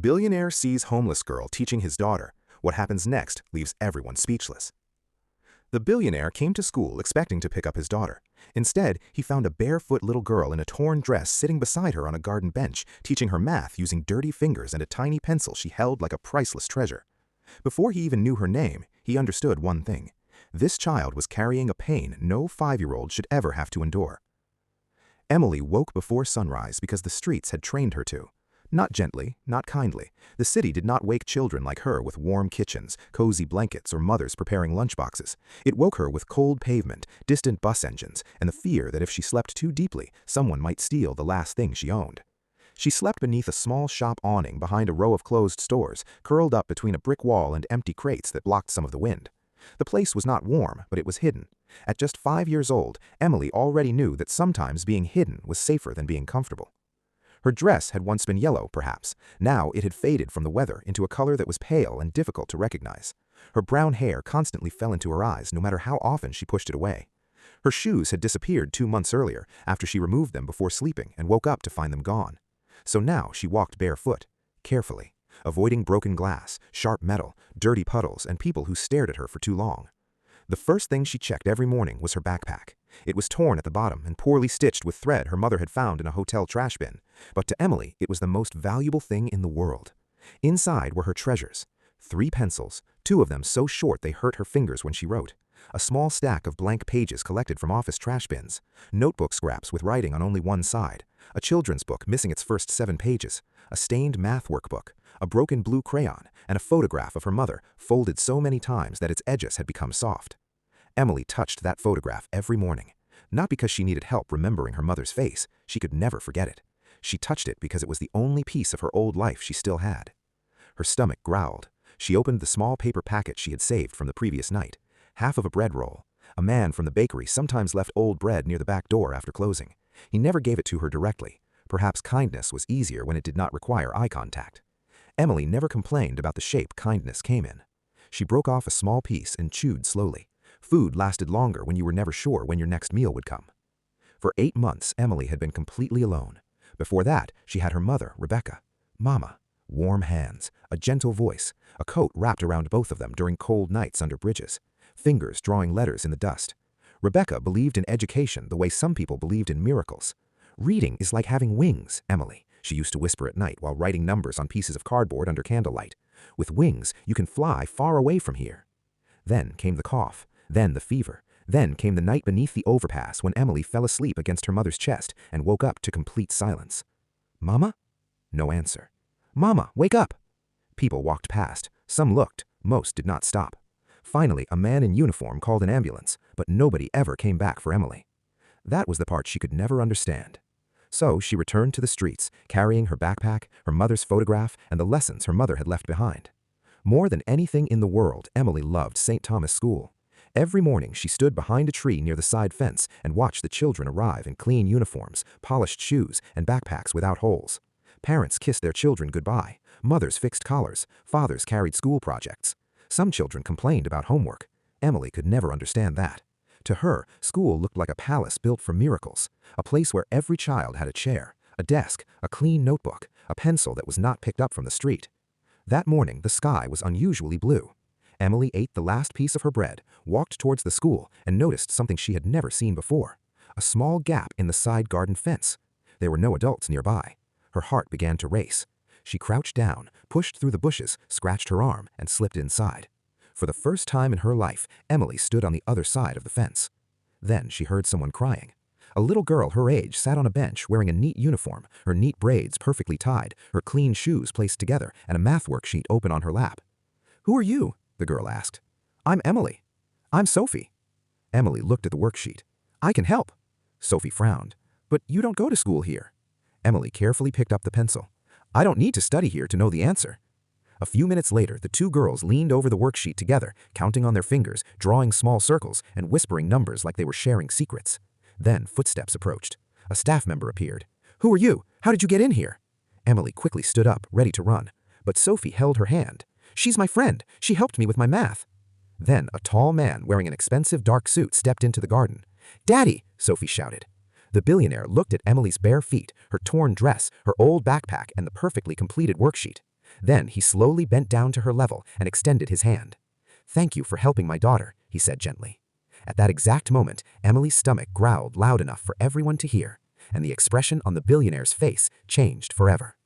Billionaire sees homeless girl teaching his daughter. What happens next leaves everyone speechless. The billionaire came to school expecting to pick up his daughter. Instead, he found a barefoot little girl in a torn dress sitting beside her on a garden bench, teaching her math using dirty fingers and a tiny pencil she held like a priceless treasure. Before he even knew her name, he understood one thing. This child was carrying a pain no 5-year-old should ever have to endure. Emily woke before sunrise because the streets had trained her to. Not gently, not kindly. The city did not wake children like her with warm kitchens, cozy blankets, or mothers preparing lunchboxes. It woke her with cold pavement, distant bus engines, and the fear that if she slept too deeply, someone might steal the last thing she owned. She slept beneath a small shop awning behind a row of closed stores, curled up between a brick wall and empty crates that blocked some of the wind. The place was not warm, but it was hidden. At just 5 years old, Emily already knew that sometimes being hidden was safer than being comfortable. Her dress had once been yellow, perhaps. Now it had faded from the weather into a color that was pale and difficult to recognize. Her brown hair constantly fell into her eyes no matter how often she pushed it away. Her shoes had disappeared 2 months earlier after she removed them before sleeping and woke up to find them gone. So now she walked barefoot, carefully, avoiding broken glass, sharp metal, dirty puddles, and people who stared at her for too long. The first thing she checked every morning was her backpack. It was torn at the bottom and poorly stitched with thread her mother had found in a hotel trash bin. But to Emily, it was the most valuable thing in the world. Inside were her treasures. 3 pencils, 2 of them so short they hurt her fingers when she wrote. A small stack of blank pages collected from office trash bins. Notebook scraps with writing on only one side. A children's book missing its first 7 pages. A stained math workbook. A broken blue crayon. And a photograph of her mother, folded so many times that its edges had become soft. Emily touched that photograph every morning. Not because she needed help remembering her mother's face. She could never forget it. She touched it because it was the only piece of her old life she still had. Her stomach growled. She opened the small paper packet she had saved from the previous night. Half of a bread roll. A man from the bakery sometimes left old bread near the back door after closing. He never gave it to her directly. Perhaps kindness was easier when it did not require eye contact. Emily never complained about the shape kindness came in. She broke off a small piece and chewed slowly. Food lasted longer when you were never sure when your next meal would come. For 8 months, Emily had been completely alone. Before that, she had her mother, Rebecca. Mama. Warm hands, a gentle voice, a coat wrapped around both of them during cold nights under bridges, fingers drawing letters in the dust. Rebecca believed in education the way some people believed in miracles. Reading is like having wings, Emily, she used to whisper at night while writing numbers on pieces of cardboard under candlelight. With wings, you can fly far away from here. Then came the cough, then the fever, then came the night beneath the overpass when Emily fell asleep against her mother's chest and woke up to complete silence. Mama? No answer. Mama, wake up! People walked past. Some looked. Most did not stop. Finally, a man in uniform called an ambulance, but nobody ever came back for Emily. That was the part she could never understand. So she returned to the streets, carrying her backpack, her mother's photograph, and the lessons her mother had left behind. More than anything in the world, Emily loved St. Thomas School. Every morning she stood behind a tree near the side fence and watched the children arrive in clean uniforms, polished shoes, and backpacks without holes. Parents kissed their children goodbye. Mothers fixed collars. Fathers carried school projects. Some children complained about homework. Emily could never understand that. To her, school looked like a palace built for miracles, a place where every child had a chair, a desk, a clean notebook, a pencil that was not picked up from the street. That morning, the sky was unusually blue. Emily ate the last piece of her bread, walked towards the school, and noticed something she had never seen before. A small gap in the side garden fence. There were no adults nearby. Her heart began to race. She crouched down, pushed through the bushes, scratched her arm, and slipped inside. For the first time in her life, Emily stood on the other side of the fence. Then she heard someone crying. A little girl her age sat on a bench wearing a neat uniform, her neat braids perfectly tied, her clean shoes placed together, and a math worksheet open on her lap. "Who are you?" the girl asked. "I'm Emily." "I'm Sophie." Emily looked at the worksheet. "I can help." Sophie frowned. "But you don't go to school here." Emily carefully picked up the pencil. "I don't need to study here to know the answer." A few minutes later, the 2 girls leaned over the worksheet together, counting on their fingers, drawing small circles, and whispering numbers like they were sharing secrets. Then footsteps approached. A staff member appeared. "Who are you? How did you get in here?" Emily quickly stood up, ready to run. But Sophie held her hand. "She's my friend. She helped me with my math." Then a tall man wearing an expensive dark suit stepped into the garden. "Daddy!" Sophie shouted. The billionaire looked at Emily's bare feet, her torn dress, her old backpack, and the perfectly completed worksheet. Then he slowly bent down to her level and extended his hand. "Thank you for helping my daughter," he said gently. At that exact moment, Emily's stomach growled loud enough for everyone to hear, and the expression on the billionaire's face changed forever.